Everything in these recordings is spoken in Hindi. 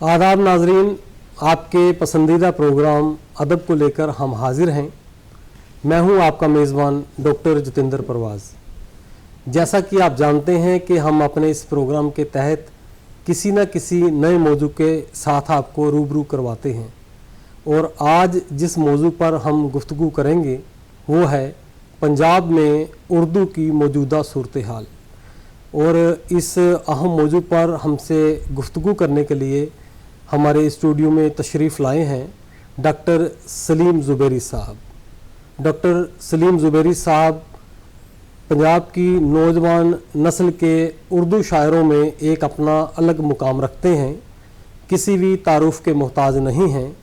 आदाब नाजरीन, आपके पसंदीदा प्रोग्राम अदब को लेकर हम हाजिर हैं। मैं हूं आपका मेज़बान डॉक्टर जितेंद्र परवाज़। जैसा कि आप जानते हैं कि हम अपने इस प्रोग्राम के तहत किसी न किसी नए मौजू के साथ आपको रूबरू करवाते हैं, और आज जिस मौजू पर हम गुफ्तगू करेंगे वो है पंजाब में उर्दू की मौजूदा सूरत हाल। और इस अहम मौजू पर हमसे गुफ्तगू करने के लिए हमारे स्टूडियो में तशरीफ़ लाए हैं डॉक्टर सलीम ज़ुबैरी साहब। डॉक्टर सलीम ज़ुबैरी साहब पंजाब की नौजवान नस्ल के उर्दू शायरों में एक अपना अलग मुकाम रखते हैं, किसी भी तारुफ़ के मोहताज नहीं हैं।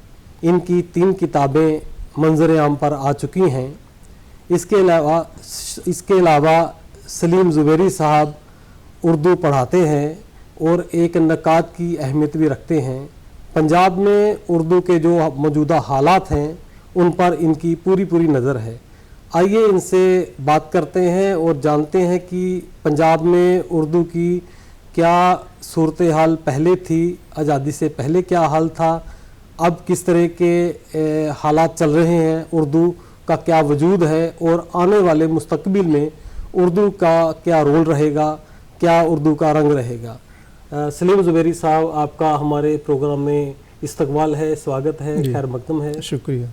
इनकी 3 किताबें मंज़र आम पर आ चुकी हैं। इसके अलावा सलीम ज़ुबैरी साहब उर्दू पढ़ाते हैं और एक नक़ाद की अहमियत भी रखते हैं। पंजाब में उर्दू के जो मौजूदा हालात हैं उन पर इनकी पूरी नज़र है। आइए इनसे बात करते हैं और जानते हैं कि पंजाब में उर्दू की क्या सूरत हाल पहले थी, आज़ादी से पहले क्या हाल था, अब किस तरह के हालात चल रहे हैं, उर्दू का क्या वजूद है और आने वाले मुस्तकबिल में उर्दू का क्या रोल रहेगा, क्या उर्दू का रंग रहेगा। सलीम ज़ुबैरी साहब, आपका हमारे प्रोग्राम में इस्तकबाल है, स्वागत है, खैर मकदम है। शुक्रिया।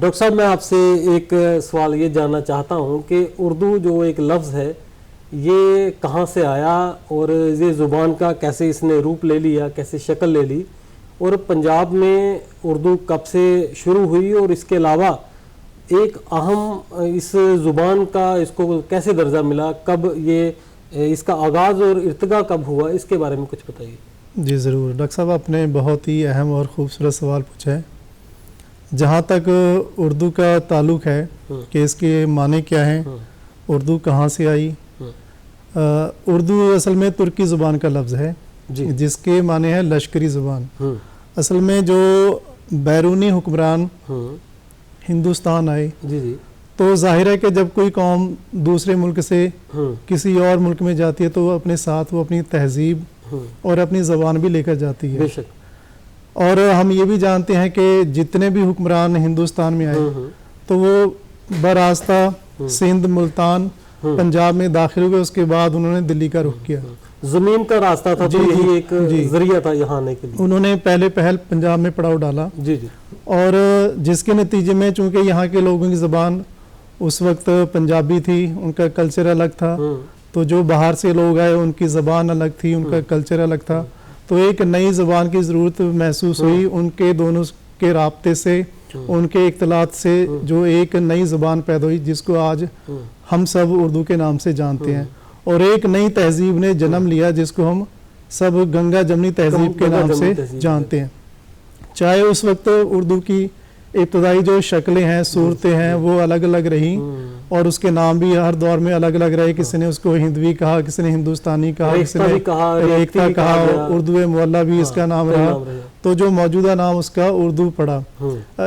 डॉक्टर साहब, मैं आपसे एक सवाल ये जानना चाहता हूँ कि उर्दू जो एक लफ्ज़ है ये कहाँ से आया और ये ज़ुबान का कैसे इसने रूप ले लिया, कैसे शक्ल ले ली, और पंजाब में उर्दू कब से शुरू हुई, और इसके अलावा एक अहम इस ज़ुबान का इसको कैसे दर्जा मिला, कब ये इसका आगाज़ और इर्तिका कब हुआ, इसके बारे में कुछ बताइए। जी ज़रूर। डॉक्टर साहब, आपने बहुत ही अहम और ख़ूबसूरत सवाल पूछा है। जहाँ तक उर्दू का ताल्लुक़ है कि इसके माने क्या हैं, उर्दू कहाँ से आई। उर्दू असल में तुर्की ज़ुबान का लफ्ज़ है जिसके माने हैं लश्करी ज़ुबान। असल में जो बैरूनी हुक्मरान हिंदुस्तान आए तो जाहिर है कि जब कोई कौम दूसरे मुल्क से किसी और मुल्क में जाती है तो वो अपने साथ वो अपनी तहजीब और अपनी ज़बान भी लेकर जाती है। बेशक। और हम ये भी जानते हैं कि जितने भी हुक्मरान हिंदुस्तान में आए तो वो बरास्ता सिंध, मुल्तान, पंजाब में दाखिल हुए, उसके बाद उन्होंने दिल्ली का रुख किया। ज़मीन का रास्ता था, तो यही एक ज़रिया था यहाँ आने के लिए। उन्होंने पहल पंजाब में पड़ाव डाला। जी। और जिसके नतीजे में चूँकि यहाँ के लोगों की ज़बान उस वक्त पंजाबी थी, उनका कल्चर अलग था, तो जो बाहर से लोग आए उनकी ज़बान अलग थी, उनका कल्चर अलग था, तो एक नई ज़बान की ज़रूरत महसूस हुई। उनके दोनों के राब्ते से, उनके इख्तिलात से जो एक नई ज़बान पैदा हुई जिसको आज हम सब उर्दू के नाम से जानते हैं, और एक नई तहजीब ने जन्म लिया जिसको हम सब गंगा जमनी तहजीब के नाम से जानते हैं। चाहे उस वक्त उर्दू की इब्तदाई जो शक्लें हैं, सूरतें हैं, वो अलग अलग रही, और उसके नाम भी हर दौर में अलग अलग रहे। किसी ने उसको हिंदवी कहा, किसी ने हिंदुस्तानी कहा, किसी ने रेख्ता कहा, उर्दू मुअल्ला भी इसका नाम रहा। तो जो मौजूदा नाम उसका उर्दू पड़ा।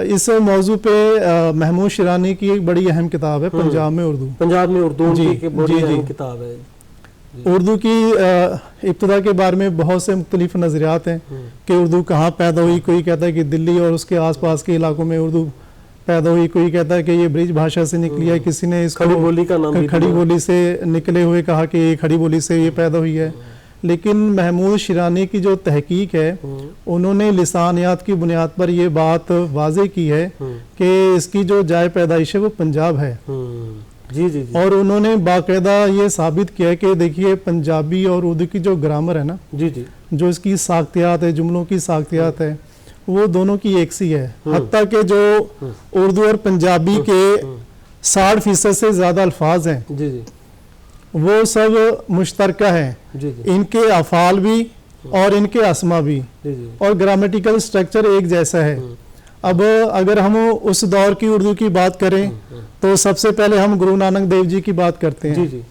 इस मौजू पे महमूद शिरानी की एक बड़ी अहम किताब है पंजाब में उर्दू। पंजाब में उर्दू की बड़ी अहम किताब है। उर्दू की इब्तिदा के बारे में बहुत से मुख्तलिफ नज़रियात हैं कि उर्दू कहाँ पैदा हुई। कोई कहता है कि दिल्ली और उसके आसपास के इलाकों में उर्दू पैदा हुई, कोई कहता है कि ये ब्रिज भाषा से निकली है, किसी ने इसको खड़ी बोली का नाम खड़ी बोली से निकले हुए कहा कि ये खड़ी बोली से ये पैदा हुई है। लेकिन महमूद शिरानी की जो तहकीक है उन्होंने लिसानियात की बुनियाद पर ये बात वाज़ेह की है कि इसकी जो जाए पैदाइश है वो पंजाब है। जी। और उन्होंने बाकायदा ये साबित किया कि देखिए पंजाबी और उर्दू की जो ग्रामर है ना, जो इसकी साख्तियात है, जुमलों की साख्तियात है, वो दोनों की एक सी है। हत्ता के जो उर्दू और पंजाबी के 60% से ज़्यादा अल्फाज हैं वो सब मुश्तरका है। इनके अफ़ाल भी और इनके अस्मा भी, और ग्रामेटिकल स्ट्रक्चर एक जैसा है। अब अगर हम उस दौर की उर्दू की बात करें तो सबसे पहले हम गुरु नानक देव जी की बात करते हैं। जी जी।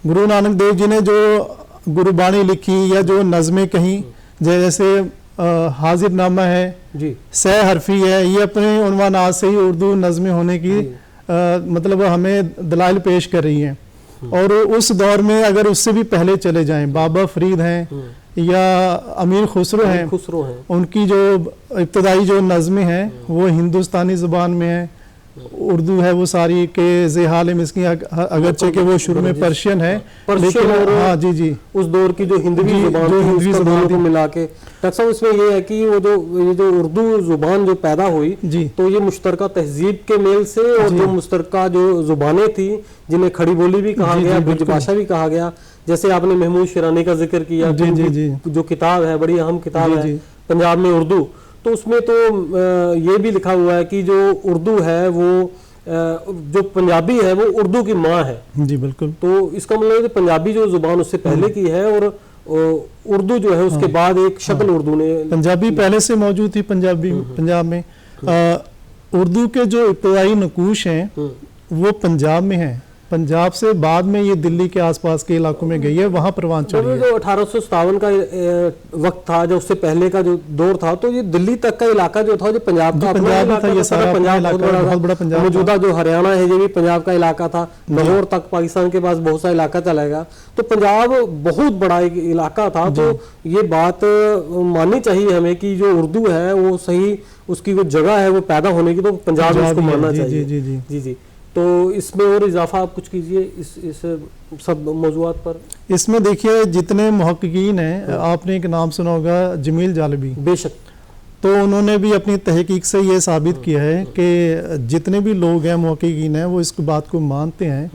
गुरु नानक देव जी ने जो गुरुबाणी लिखी या जो नज़में कहीं, जैसे हाजिरनामा है जी, सह हरफी है, ये अपने उन्वानात से ही उर्दू नज़में होने की मतलब हमें दलाइल पेश कर रही हैं। और उस दौर में अगर उससे भी पहले चले जाएं, बाबा फरीद हैं या अमीर खुसरो हैं, उनकी जो इब्तदाई जो नज़में हैं वो हिंदुस्तानी ज़ुबान में है, उर्दू है वो सारी के ज़ेहाल मिस्की, अगरचे के वो शुरू में पर्शियन है, लेकिन हाँ जी जी उस दौर की जो हिंदवी ज़ुबान जो हिंदवी ज़ुबान को मिला के डॉक्टर साहब इसमें ये है कि वो ये जो उर्दू ज़ुबान जो पैदा हुई जी, तो ये मुश्तरका तहजीब के मेल से और जो मुश्तरका जो ज़ुबानें थी जिन्हें खड़ी बोली भी कहा गया, ब्रजभाषा भी कहा गया, जैसे आपने महमूद शिरानी का जिक्र किया, जो किताब है बड़ी अहम किताब है पंजाब में उर्दू, तो उसमें तो ये भी लिखा हुआ है कि जो उर्दू है वो जो पंजाबी है वो उर्दू की माँ है। जी बिल्कुल। तो इसका मतलब है पंजाबी जो जुबान उससे पहले की है और उर्दू जो है उसके बाद एक शक्ल उर्दू ने, पंजाबी पहले से मौजूद थी पंजाब में। उर्दू के जो इब्तदाई नकूश हैं वो पंजाब में हैं, पंजाब से बाद में ये दिल्ली के आसपास के इलाकों में गई है, वहाँ परवान चढ़ी है। जो 1857 का वक्त था, जो उससे पहले का जो दौर था, तो ये दिल्ली तक का इलाका जो था, जो पंजाब का था, ये सारा पंजाब बहुत बड़ा पंजाब, मौजूदा जो हरियाणा है ये भी पंजाब का इलाका था, लाहौर तक पाकिस्तान के पास बहुत सा इलाका चला गया, तो पंजाब बहुत बड़ा एक इलाका था। तो ये बात माननी चाहिए हमें कि जो उर्दू है वो सही उसकी जो जगह है वो पैदा होने की, तो पंजाब उसको मानना चाहिए। जी जी। तो इसमें और इजाफा आप कुछ कीजिए इस सब मौजूआत पर। इसमें देखिए जितने मुहक्किकीन हैं, आपने एक नाम सुना होगा जमील जालबी, बेशक, तो उन्होंने भी अपनी तहकीक से ये साबित किया है कि जितने भी लोग हैं मुहक्किकीन हैं वो इस बात को मानते हैं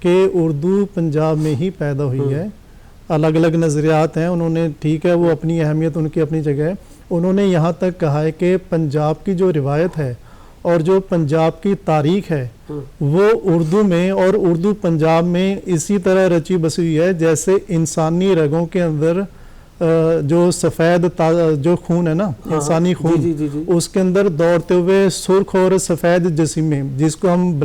कि उर्दू पंजाब में ही पैदा हुई है। अलग अलग नज़रियात हैं, उन्होंने ठीक है वो अपनी अहमियत उनकी अपनी जगह है। उन्होंने यहाँ तक कहा है कि पंजाब की जो रिवायत है और जो पंजाब की तारीख है वो उर्दू में और उर्दू पंजाब में इसी तरह रची बसी हुई है जैसे इंसानी रगों के अंदर जो सफ़ेद जो खून है ना, इंसानी खून, जी। उसके अंदर दौड़ते हुए सुर्ख और सफ़ेद जसीमे, जिसको हम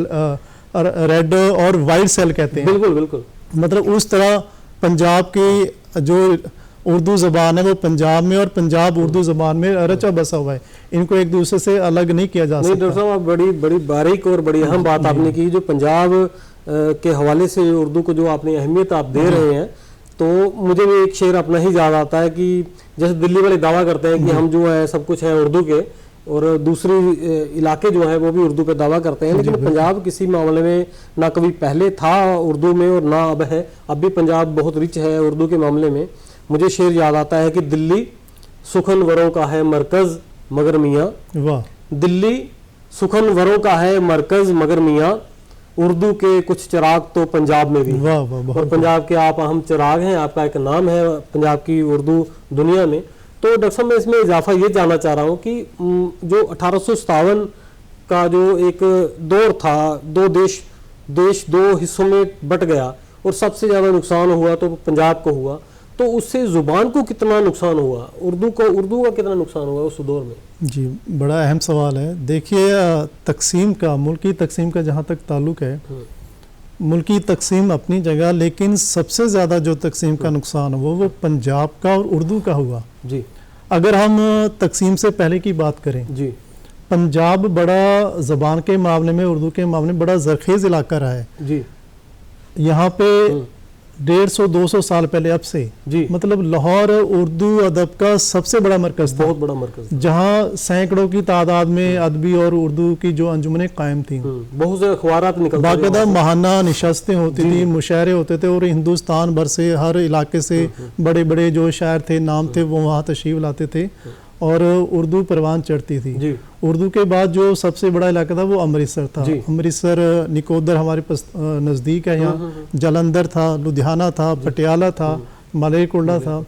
रेड और वाइट सेल कहते हैं, बिल्कुल बिल्कुल, मतलब उस तरह पंजाब की जो उर्दू ज़बान है वो पंजाब में और पंजाब उर्दू ज़बान में रचा बसा हुआ है, इनको एक दूसरे से अलग नहीं किया जा सकता। डॉक्टर साहब बड़ी बड़ी बारीक और बड़ी अहम बात आपने की, जो पंजाब के हवाले से उर्दू को जो आपने अहमियत आप दे रहे हैं, तो मुझे भी एक शेर अपना ही याद आता है कि जैसे दिल्ली वाले दावा करते हैं कि हम जो है सब कुछ है उर्दू के, और दूसरी इलाके जो है वो भी उर्दू पे दावा करते हैं, लेकिन पंजाब किसी मामले में ना कभी पहले था उर्दू में और ना अब है। अब भी पंजाब बहुत रिच है उर्दू के मामले में। मुझे शेर याद आता है कि दिल्ली सुखनवरों का है मरकज मगर मियाँ, वाह, दिल्ली सुखनवरों का है मरकज मगर मियाँ, उर्दू के कुछ चिराग तो पंजाब में भी, वाह वाह, और पंजाब के आप अहम चिराग हैं, आपका एक नाम है पंजाब की उर्दू दुनिया में। तो डॉक्टर साहब मैं इसमें इजाफा ये जानना चाह रहा हूँ कि जो 1857 का जो एक दौर था, देश दो हिस्सों में बट गया और सबसे ज़्यादा नुकसान हुआ तो पंजाब को हुआ, तो उससे ज़ुबान को कितना नुकसान हुआ, उर्दू का कितना नुकसान हुआ उस दौर में? जी बड़ा अहम सवाल है। देखिए तकसीम का, मुल्की तकसीम का जहाँ तक ताल्लुक़ है, मुल्की तकसीम अपनी जगह, लेकिन सबसे ज़्यादा जो तकसीम का नुकसान हुआ वो पंजाब का और उर्दू का हुआ। जी, अगर हम तकसीम से पहले की बात करें, जी, पंजाब बड़ा ज़बान के मामले में, उर्दू के मामले में बड़ा ज़रखेज़ इलाका रहा है। जी, यहाँ पे 150-200 साल पहले अब से, जी, मतलब लाहौर उर्दू अदब का सबसे बड़ा मरकज़ था, बहुत बड़ा मरकज़, जहाँ सैकड़ों की तादाद में अदबी और उर्दू की जो अंजुमनें कायम थी, बहुत से अखबारात निकलते, बाकायदा महाना निशस्तें होती थी, मुशायरे होते थे, और हिंदुस्तान भर से हर इलाके से बड़े बड़े जो शायर थे, नाम थे, वो वहाँ तशरीफ लाते थे और उर्दू परवान चढ़ती थी। उर्दू के बाद जो सबसे बड़ा इलाका था वो अमृतसर था। अमृतसर, निकोदर हमारे पास नज़दीक है, यहाँ जलंधर था, लुधियाना था, पटियाला था, मलेरकोटला था।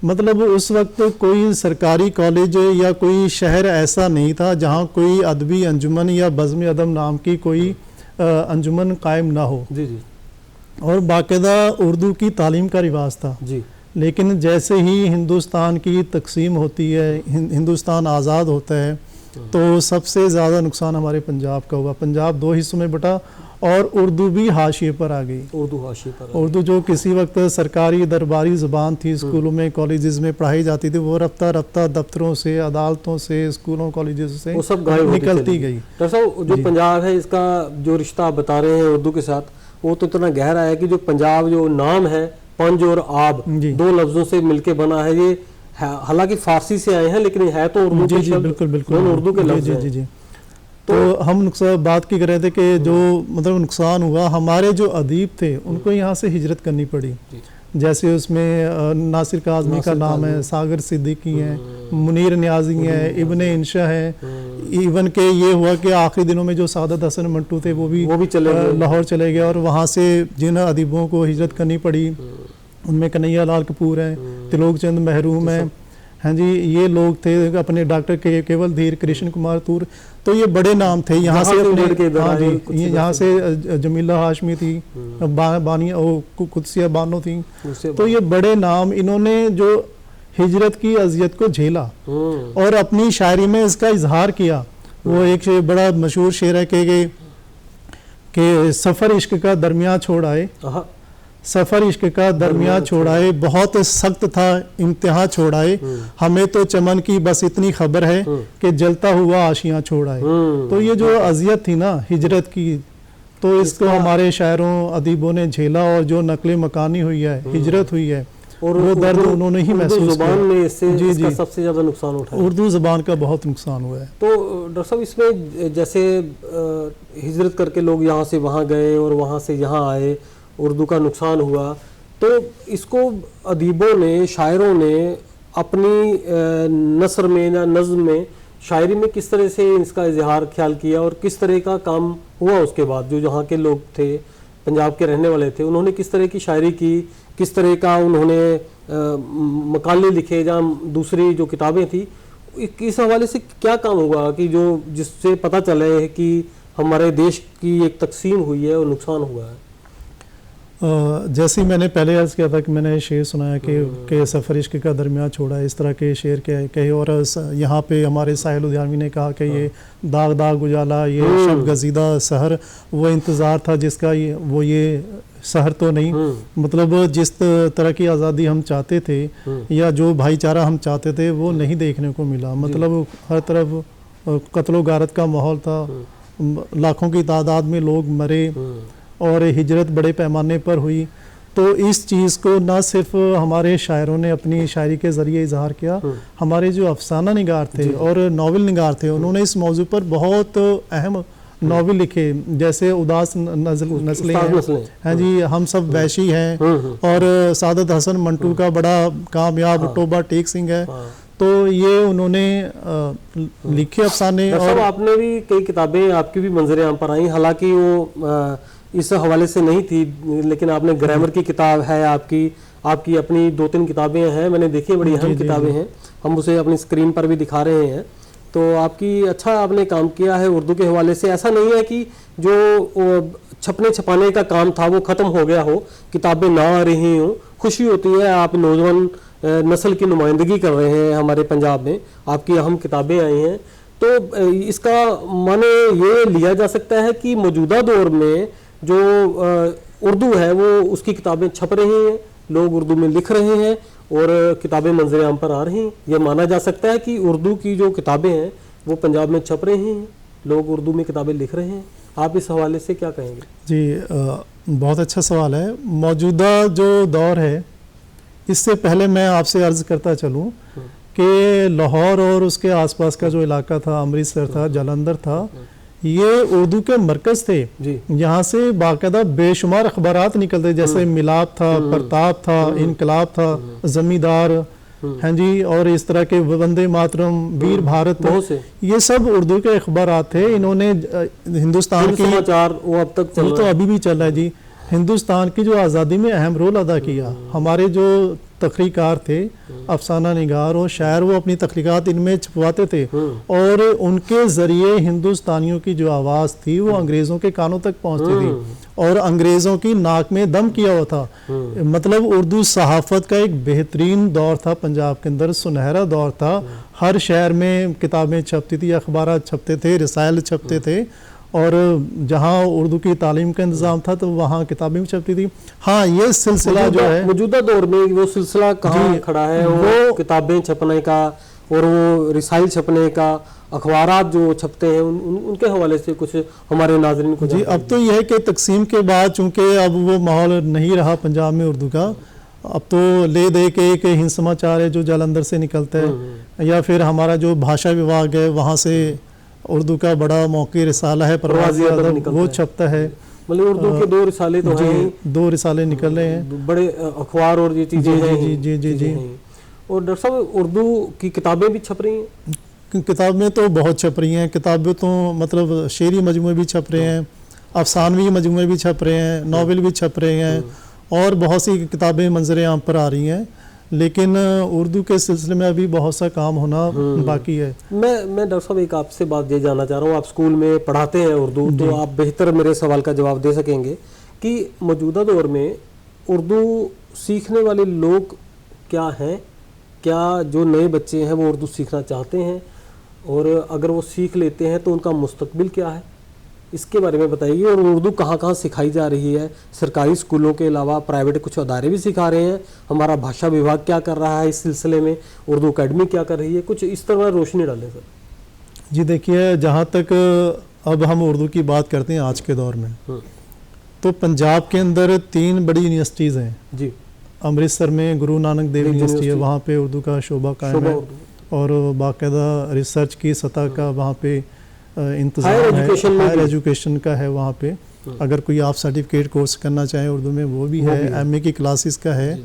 मतलब उस वक्त कोई सरकारी कॉलेज या कोई शहर ऐसा नहीं था जहाँ कोई अदबी अंजुमन या बज़्म अदब नाम की कोई अंजुमन कायम ना हो। और बाकायदा उर्दू की तालीम का रिवाज था। लेकिन जैसे ही हिंदुस्तान की तकसीम होती है, हिंदुस्तान आज़ाद होता है, तो सबसे ज़्यादा नुकसान हमारे पंजाब का हुआ। पंजाब 2 हिस्सों में बटा और उर्दू भी हाशिए पर आ गई। उर्दू हाशिए पर आ गई। उर्दू जो किसी वक्त सरकारी दरबारी ज़ुबान थी, स्कूलों में कॉलेजेस में पढ़ाई जाती थी, वो रफ्ता रफ्ता दफ्तरों से, अदालतों से, स्कूलों कॉलेजेस से वो सब गायब निकलती गई। डॉक्टर साहब, जो पंजाब है इसका जो रिश्ता आप बता रहे हैं उर्दू के साथ, वो तो इतना गहरा है कि जो पंजाब जो नाम है, पंज और आब, 2 लफ्जों से मिलके बना है। ये हालांकि फारसी से आए हैं लेकिन है तो उर्दू के शब्द, बिल्कुल बिल्कुल उर्दू के लफ्ज हैं। जी। तो हम बात की कर रहे थे कि जो मतलब नुकसान हुआ, हमारे जो अदीब थे उनको यहाँ से हिजरत करनी पड़ी। जैसे उसमें नासिर काज़मी का नाम है, सागर सिद्दीकी हैं, मुनीर न्याजी हैं, इब्ने इंशा हैं। इवन के ये हुआ कि आखिरी दिनों में जो सादत हसन मंटू थे वो भी लाहौर चले गए, और वहाँ से जिन अदीबों को हिजरत करनी पड़ी उनमें कन्हैया लाल कपूर हैं, त्रिलोक चंद महरूम हैं, हाँ जी, ये लोग थे। अपने डॉक्टर केवल धीर, कृष्ण कुमार तूर, तो ये बड़े नाम थे। यहाँ से अपने, हाँ जी, यहाँ से जमीला हाशमी थी, बानिया कुदसिया बानो थी। तो ये बड़े नाम, इन्होंने जो हिजरत की अजियत को झेला और अपनी शायरी में इसका इजहार किया। वो एक बड़ा मशहूर शेर है कि सफ़र इश्क का दरमियान छोड़ आए, सफ़र इश्क का दरमियान छोड़ाए, बहुत सख्त था इम्तिहान छोड़ाए, हमें तो चमन की बस इतनी खबर है कि जलता हुआ आशियाँ छोड़ाए। तो ये जो अजियत थी ना हिजरत की, तो इसको हमारे शायरों अदीबों ने झेला, और जो नकल मकानी हुई है, हिजरत हुई है, और वो दर्द उन्होंने ही महसूस किया। में इससे सबसे ज्यादा नुकसान उठाया, उर्दू ज़बान का बहुत नुकसान हुआ है। तो डॉक्टर साहब, इसमें जैसे हिजरत करके लोग यहाँ से वहाँ गए और वहाँ से यहाँ आए, उर्दू का नुकसान हुआ, तो इसको अदीबों ने, शायरों ने अपनी नसर में या नज़्म में, शायरी में किस तरह से इसका इजहार ख्याल किया, और किस तरह का काम हुआ उसके बाद? जो जहाँ के लोग थे, पंजाब के रहने वाले थे, उन्होंने किस तरह की शायरी की, किस तरह का उन्होंने मकाले लिखे या दूसरी जो किताबें थी, इस हवाले से क्या काम हुआ कि जो जिससे पता चले कि हमारे देश की एक तकसीम हुई है और नुकसान हुआ है? जैसे मैंने पहले अर्ज़ किया था कि मैंने शेर सुनाया कि सफ़र इश्क का दरमियान छोड़ा, इस तरह के शेर कहे। और यहाँ पे हमारे साहिल उद्यानवी ने कहा कि ये दाग दाग उजाला, ये शब गजीदा सहर, वो इंतज़ार था जिसका ये सहर तो नहीं। मतलब जिस तरह की आज़ादी हम चाहते थे या जो भाईचारा हम चाहते थे वो नहीं देखने को मिला। मतलब हर तरफ कत्लो गारत का माहौल था, लाखों की तादाद में लोग मरे और हिजरत बड़े पैमाने पर हुई। तो इस चीज़ को न सिर्फ हमारे शायरों ने अपनी शायरी के ज़रिए इजहार किया, हमारे जो अफसाना निगार थे और नावल निगार थे, उन्होंने इस मौजू पर बहुत अहम नावल लिखे। जैसे उदास नस्लें हैं जी, हम सब वैशी हैं, और सादत हसन मंटू का बड़ा कामयाब टोबा टेक सिंह है। तो ये उन्होंने लिखे अफसाने। और आपने भी कई किताबें, आपकी भी मंजर आम पर आई, हालांकि वो इस हवाले से नहीं थी, लेकिन आपने ग्रामर की किताब है, आपकी अपनी 2-3 किताबें हैं, मैंने देखी, बड़ी अहम किताबें हैं, हम उसे अपनी स्क्रीन पर भी दिखा रहे हैं। तो आपकी अच्छा आपने काम किया है उर्दू के हवाले से। ऐसा नहीं है कि जो छपने छपाने का काम था वो ख़त्म हो गया हो, किताबें ना आ रही हों, खुशी होती है। आप नौजवान नस्ल की नुमाइंदगी कर रहे हैं हमारे पंजाब में, आपकी अहम किताबें आई हैं। तो इसका माने ये लिया जा सकता है कि मौजूदा दौर में जो उर्दू है वो उसकी किताबें छप रही हैं, लोग उर्दू में लिख रहे हैं और किताबें मंजर आम पर आ रही हैं। यह माना जा सकता है कि उर्दू की जो किताबें हैं वो पंजाब में छप रही हैं, लोग उर्दू में किताबें लिख रहे हैं। आप इस हवाले से क्या कहेंगे? जी, बहुत अच्छा सवाल है। मौजूदा जो दौर है, इससे पहले मैं आपसे अर्ज़ करता चलूँ कि लाहौर और उसके आसपास का जो इलाका था, अमृतसर था, जालंधर था, ये उर्दू के मरकज़ थे। यहाँ से बाकायदा बेशुमार अखबारात निकलते, जैसे मिलाप था, प्रताप था, इनकलाब था, जमींदार, हैं जी, और इस तरह के वंदे मातरम, वीर भारत, ये सब उर्दू के अखबारात थे। इन्होंने हिंदुस्तान की समाचार वो अब तक तो अभी भी चल रहा है जी, हिंदुस्तान की जो आज़ादी में अहम रोल अदा किया। हमारे जो तख्रीकार थे, अफसाना निगार और शायर, वो अपनी तख्लीकात इनमें छपवाते थे और उनके ज़रिए हिंदुस्तानियों की जो आवाज़ थी वो अंग्रेज़ों के कानों तक पहुंचती थी और अंग्रेज़ों की नाक में दम किया हुआ था। मतलब उर्दू सहाफ़त का एक बेहतरीन दौर था पंजाब के अंदर, सुनहरा दौर था। हर शहर में किताबें छपती थी, अखबार छपते थे, रसायल छपते थे और जहाँ उर्दू की तालीम का इंतज़ाम था तो वहाँ किताबें भी छपती थी। हाँ, ये सिलसिला जो है मौजूदा दौर में वो सिलसिला कहाँ खड़ा है? वो किताबें छपने का और वो रिसाइल छपने का, अखबारात जो छपते हैं उनके हवाले से कुछ हमारे नाज़रीन को जी। अब तो यह है कि तकसीम के बाद चूँकि अब वो माहौल नहीं रहा पंजाब में उर्दू का, अब तो ले दे के एक हिंद समाचार है जो जालंधर से निकलता है या फिर हमारा जो भाषा विभाग है वहाँ से उर्दू का बड़ा मौकी रिसाला है परवाज़ी अदब, वो छपता है। मतलब उर्दू के 2 रिसाले तो हैं, 2 रिसाले निकल रहे हैं, बड़े अखबार और ये चीज़ें हैं। जी जी जी जी। और डॉक्टर साहब उर्दू की किताबें भी छप रही हैं? किताबें तो बहुत छप रही हैं। किताबें तो मतलब शेरी मजमूए भी छप रहे हैं, अफसानवी मजमूए भी छप रहे हैं, नावल भी छप रहे हैं और बहुत सी किताबें मंजर आम पर आ रही हैं। लेकिन उर्दू के सिलसिले में अभी बहुत सा काम होना बाकी है। मैं डॉक्टर साहब एक आपसे बात ये जानना चाह रहा हूँ, आप स्कूल में पढ़ाते हैं उर्दू, तो आप बेहतर मेरे सवाल का जवाब दे सकेंगे कि मौजूदा दौर में उर्दू सीखने वाले लोग क्या हैं? क्या जो नए बच्चे हैं वो उर्दू सीखना चाहते हैं और अगर वो सीख लेते हैं तो उनका मुस्तकबिल क्या है? इसके बारे में बताइए। और उर्दू कहाँ कहाँ सिखाई जा रही है? सरकारी स्कूलों के अलावा प्राइवेट कुछ अदारे भी सिखा रहे हैं, हमारा भाषा विभाग क्या कर रहा है इस सिलसिले में, उर्दू अकेडमी क्या कर रही है? कुछ इस तरह रोशनी डालें सर। जी देखिए, जहाँ तक अब हम उर्दू की बात करते हैं आज के दौर में, तो पंजाब के अंदर 3 बड़ी यूनिवर्सिटीज़ हैं जी। अमृतसर में गुरु नानक देव यूनिवर्सिटी है, वहाँ पे उर्दू का शोबा कायम है और बाकायदा रिसर्च की सतह का वहाँ पे इंतज़ाम है, हायर एजुकेशन का है वहाँ पे। अगर कोई आप सर्टिफिकेट कोर्स करना चाहें उर्दू में वो भी है, एमए की क्लासेस का है।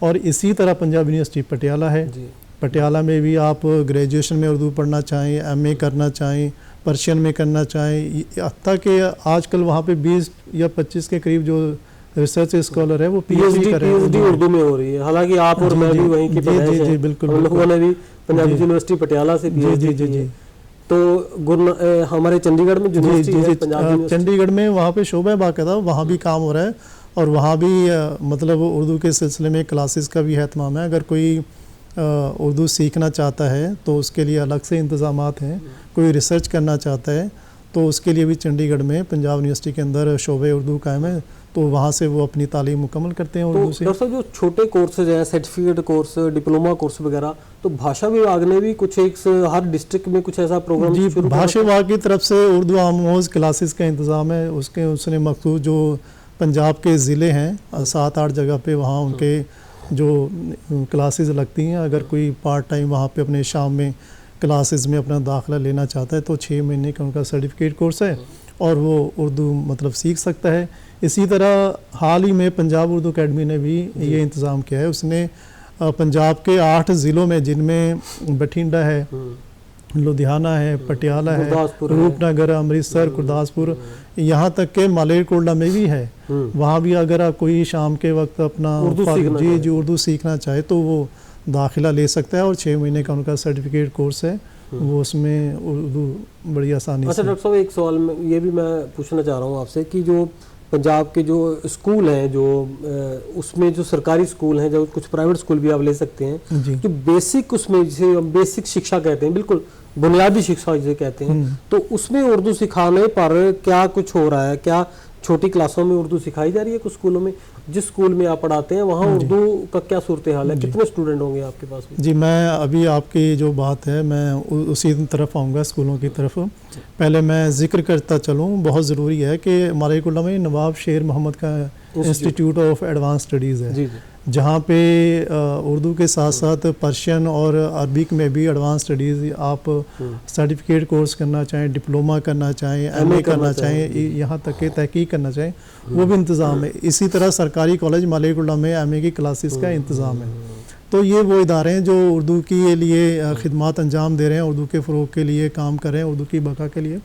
और इसी तरह पंजाब यूनिवर्सिटी पटियाला है, पटियाला में भी आप ग्रेजुएशन में उर्दू पढ़ना चाहें, एमए करना चाहें, पर्शियन में करना चाहें, हत्ता कि आजकल वहाँ पे 20 या 25 के करीब जो रिसर्च स्कॉलर है वो पीएचडी कर रहे हैं, उर्दू में हो रही है। हालांकि आप और मैं भी वहीं के पैदाइश हैं, बिल्कुल, हम लोगों ने भी पंजाब यूनिवर्सिटी पटियाला से पीएचडी की है। तो हमारे चंडीगढ़ में चंडीगढ़ में वहाँ पे शोबा बाकायदा वहाँ भी काम हो रहा है और वहाँ भी मतलब उर्दू के सिलसिले में क्लासेस का भी एहतमाम है। अगर कोई उर्दू सीखना चाहता है तो उसके लिए अलग से इंतज़ामात हैं। कोई रिसर्च करना चाहता है तो उसके लिए भी चंडीगढ़ में पंजाब यूनिवर्सिटी के अंदर शोबे उर्दू कायम है, तो वहाँ से वो अपनी तालीम मुकम्मल करते हैं उर्दू से। डॉक्टर साहब जो छोटे कोर्सेज हैं, सर्टिफिकेट कोर्स, डिप्लोमा कोर्स वगैरह, तो भाषा विभाग ने भी कुछ एक हर डिस्ट्रिक्ट में कुछ ऐसा प्रोग्राम जी भाषा विभाग की तरफ से उर्दू आमोज़ क्लासेस का इंतज़ाम है। उसने मखसूस जो पंजाब के ज़िले हैं 7-8 जगह पे वहाँ उनके जो क्लासेस लगती हैं, अगर कोई पार्ट टाइम वहाँ पे अपने शाम में क्लासेस में अपना दाखिला लेना चाहता है तो 6 महीने का उनका सर्टिफिकेट कोर्स है और वो उर्दू मतलब सीख सकता है। इसी तरह हाल ही में पंजाब उर्दू अकेडमी ने भी ये इंतज़ाम किया है। उसने पंजाब के 8 ज़िलों में, जिनमें बठिंडा है, लुधियाना है, पटियाला है, रूपनगर, अमृतसर, गुरदासपुर, यहाँ तक के मालेरकोटला में भी है। वहाँ भी अगर कोई शाम के वक्त अपना उर्दू सीखना चाहे तो वो दाखिला ले सकता है और 6 महीने का उनका सर्टिफिकेट कोर्स है, वो उसमें उर्दू बड़ी आसानी से। अच्छा डॉक्टर साहब, एक सवाल में ये भी मैं पूछना चाह रहा हूँ आपसे कि जो पंजाब के जो स्कूल हैं, जो उसमें जो सरकारी स्कूल हैं, जो कुछ प्राइवेट स्कूल भी आप ले सकते हैं, जो बेसिक उसमें जिसे बेसिक शिक्षा कहते हैं, बिल्कुल बुनियादी शिक्षा जिसे कहते हैं, तो उसमें उर्दू सिखाने पर क्या कुछ हो रहा है? क्या छोटी क्लासों में उर्दू सिखाई जा रही है? कुछ स्कूलों में, जिस स्कूल में आप पढ़ाते हैं वहाँ उर्दू का क्या सूरत हाल है? कितने स्टूडेंट होंगे आपके पास में? जी, मैं अभी आपकी जो बात है मैं उसी तरफ आऊँगा, स्कूलों की तरफ। पहले मैं जिक्र करता चलूँ, बहुत ज़रूरी है कि मालेरकोटला में नवाब शेर मोहम्मद का इंस्टीट्यूट ऑफ एडवांस स्टडीज़ है, जहाँ पे उर्दू के साथ साथ पर्शियन और अरबिक में भी एडवांस स्टडीज़, आप सर्टिफिकेट कोर्स करना चाहें, डिप्लोमा करना चाहें, एमए करना चाहें, यहाँ तक के तहकीक करना चाहें, वो भी इंतज़ाम है। इसी तरह सरकारी कॉलेज मालेरकोटला में एमए की क्लासेस का इंतज़ाम है। तो ये वो इदारे हैं जो उर्दू के लिए खिदमत अंजाम दे रहे हैं, उर्दू के फ़रोग के लिए काम कर रहे हैं, उर्दू की बका के लिए।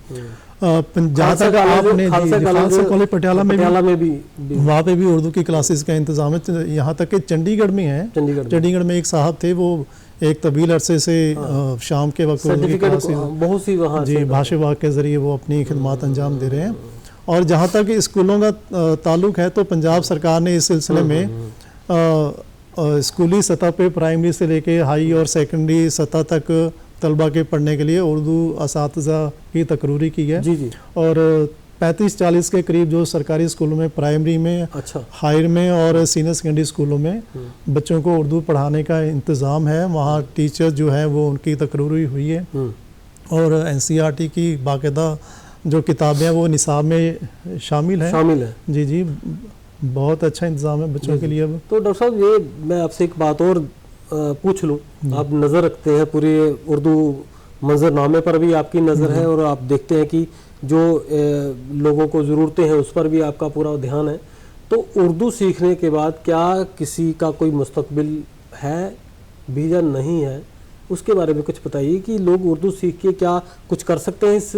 जहाँ तक आपने खालसा कॉलेज पटियाला में भी वहाँ पे भी उर्दू की क्लासेस का इंतजाम है। यहाँ तक कि चंडीगढ़ में है, चंडीगढ़ में एक साहब थे, वो एक तवील अरसे से शाम के वक्त बहुत सी वहाँ जी भाषा विभाग के ज़रिए वो अपनी खिदमत अंजाम दे रहे हैं। और जहाँ तक स्कूलों का ताल्लुक है तो पंजाब सरकार ने इस सिलसिले में स्कूली सतह पे प्राइमरी से लेके हाई और सेकेंडरी सतह तक तलबा के पढ़ने के लिए उर्दू असातिज़ा की तकरूरी की है। जी जी। और 35-40 के करीब जो सरकारी स्कूलों में, प्राइमरी में, अच्छा, हायर में और सीनियर सेकेंडरी स्कूलों में बच्चों को उर्दू पढ़ाने का इंतज़ाम है। वहाँ टीचर जो है वो उनकी तकरूरी हुई है और NCERT की बाकायदा जो किताबें हैं वो निसाब में शामिल है। जी जी, बहुत अच्छा इंतज़ाम है बच्चों के लिए अब। तो डॉक्टर साहब, ये मैं आपसे एक बात और पूछ लूँ, आप नज़र रखते हैं पूरे उर्दू मंजरनामे पर भी आपकी नज़र है और आप देखते हैं कि जो लोगों को ज़रूरतें हैं उस पर भी आपका पूरा ध्यान है, तो उर्दू सीखने के बाद क्या किसी का कोई मुस्तकबिल है भी या नहीं है, उसके बारे में कुछ बताइए कि लोग उर्दू सीख के क्या कुछ कर सकते हैं इस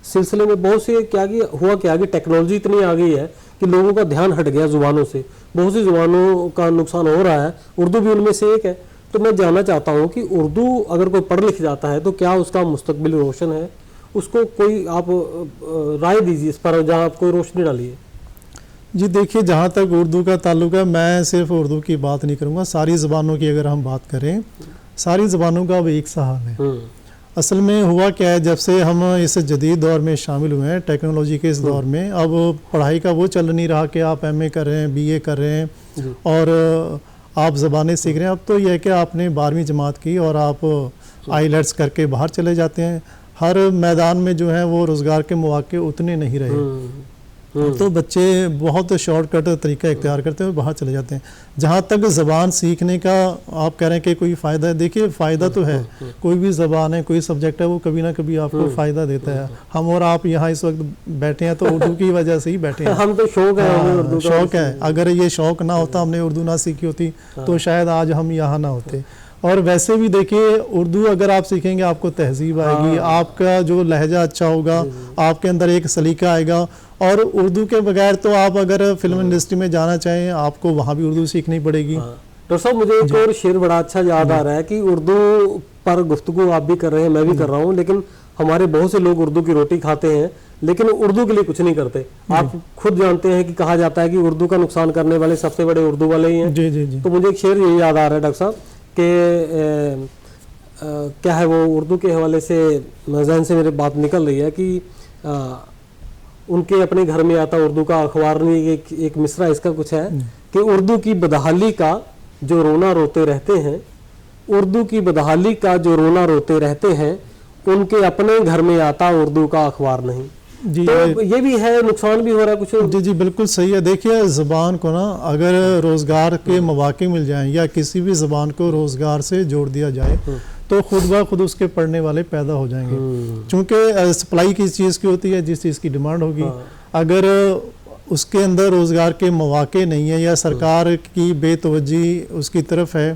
सिलसिले में। बहुत से क्या कि टेक्नोलॉजी इतनी आ गई है कि लोगों का ध्यान हट गया ज़ुबानों से, बहुत सी ज़ुबानों का नुकसान हो रहा है, उर्दू भी उनमें से एक है। तो मैं जानना चाहता हूँ कि उर्दू अगर कोई पढ़ लिख जाता है तो क्या उसका मुस्तकबिल रोशन है, उसको कोई आप राय दीजिए इस पर, जहाँ आप कोई रोशनी डालिए। जी देखिए, जहाँ तक उर्दू का ताल्लुक है, मैं सिर्फ उर्दू की बात नहीं करूँगा, सारी ज़बानों की अगर हम बात करें, सारी ज़बानों का अब एक सा हाल है। असल में हुआ क्या है, जब से हम इस जदीद दौर में शामिल हुए हैं, टेक्नोलॉजी के इस दौर में, अब पढ़ाई का वो चल नहीं रहा कि आप MA कर रहे हैं, BA कर रहे हैं और आप ज़बानें सीख रहे हैं। अब तो यह है कि आपने 12वीं जमात की और आप IELTS करके बाहर चले जाते हैं। हर मैदान में जो है वो रोज़गार के मौके उतने नहीं रहे, तो बच्चे बहुत शॉर्टकट तरीका इख्तियार करते हैं और बाहर चले जाते हैं। जहाँ तक ज़बान सीखने का आप कह रहे हैं कि कोई फ़ायदा है, देखिए फ़ायदा तो है, कोई भी ज़बान है, कोई सब्जेक्ट है, वो कभी ना कभी आपको फ़ायदा देता है। हम और आप यहाँ इस वक्त बैठे हैं तो उर्दू की वजह से ही बैठे हैं। हम तो शौक है, हमें उर्दू का शौक है। अगर ये शौक ना होता, हमने उर्दू ना सीखी होती तो शायद आज हम यहाँ ना होते। और वैसे भी देखिए, उर्दू अगर आप सीखेंगे आपको तहजीब आएगी, आपका जो लहजा अच्छा होगा, आपके अंदर एक सलीका आएगा। और उर्दू के बगैर तो आप अगर फिल्म इंडस्ट्री में जाना चाहें, आपको वहाँ भी उर्दू सीखनी पड़ेगी। डॉक्टर साहब, मुझे एक और शेर बड़ा अच्छा याद आ रहा है कि उर्दू पर गुफ्तगू आप भी कर रहे हैं, मैं भी कर रहा हूँ, लेकिन हमारे बहुत से लोग उर्दू की रोटी खाते हैं लेकिन उर्दू के लिए कुछ नहीं करते। आप खुद जानते हैं कि कहा जाता है कि उर्दू का नुकसान करने वाले सबसे बड़े उर्दू वाले ही हैं। जी जी जी। तो मुझे एक शेर ये याद आ रहा है डॉक्टर साहब कि क्या है वो, उर्दू के हवाले से जहन से मेरे बात निकल रही है कि उनके अपने घर में आता उर्दू का अखबार ने एक मिसरा इसका कुछ है कि उर्दू की बदहाली का जो रोना रोते रहते हैं, उर्दू की बदहाली का जो रोना रोते रहते हैं, उनके अपने घर में आता उर्दू का अखबार नहीं। जी, तो ये भी है, नुकसान भी हो रहा है कुछ। जी जी बिल्कुल सही है। देखिए, ज़बान को ना अगर रोज़गार के मौके मिल जाएं या किसी भी ज़बान को रोज़गार से जोड़ दिया जाए तो खुद ब खुद उसके पढ़ने वाले पैदा हो जाएंगे। चूँकि सप्लाई किस चीज़ की होती है, जिस चीज़ की डिमांड होगी। अगर उसके अंदर रोज़गार के मौके नहीं है या सरकार की बेतवज्जी उसकी तरफ है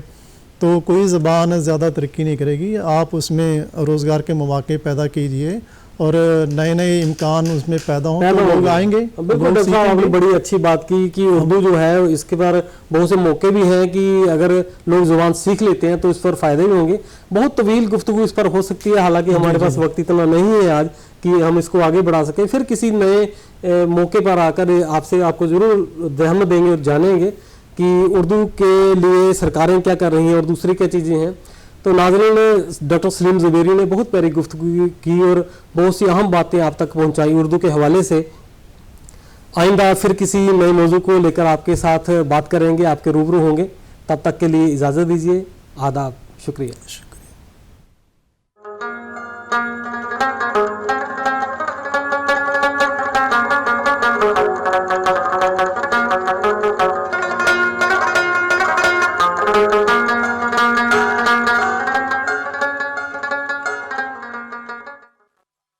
तो कोई ज़बान ज़्यादा तरक्की नहीं करेगी। आप उसमें रोज़गार के मौके पैदा कीजिए और नए नए इम्कान उसमें पैदा हों तो लोग आएंगे। बिल्कुल डॉक्टर साहब, आपने बड़ी अच्छी बात की कि उर्दू जो है इसके पर बहुत से मौके भी हैं कि अगर लोग ज़ुबान सीख लेते हैं तो इस पर फ़ायदे भी होंगे। बहुत तवील गुफ्तगू इस पर हो सकती है, हालांकि हमारे पास वक्त इतना नहीं है आज कि हम इसको आगे बढ़ा सकें। फिर किसी नए मौके पर आकर आपको ज़रूर रहमत देंगे और जानेंगे कि उर्दू के लिए सरकारें क्या कर रही हैं और दूसरी क्या चीज़ें हैं। तो नाज़रीन, डॉक्टर सलीम ज़ुबैरी ने बहुत प्यारी गुफ्तगू की और बहुत सी अहम बातें आप तक पहुंचाई उर्दू के हवाले से। आइंदा फिर किसी नए मौजू को लेकर आपके साथ बात करेंगे, आपके रूबरू होंगे। तब तक के लिए इजाज़त दीजिए। आदाब, शुक्रिया।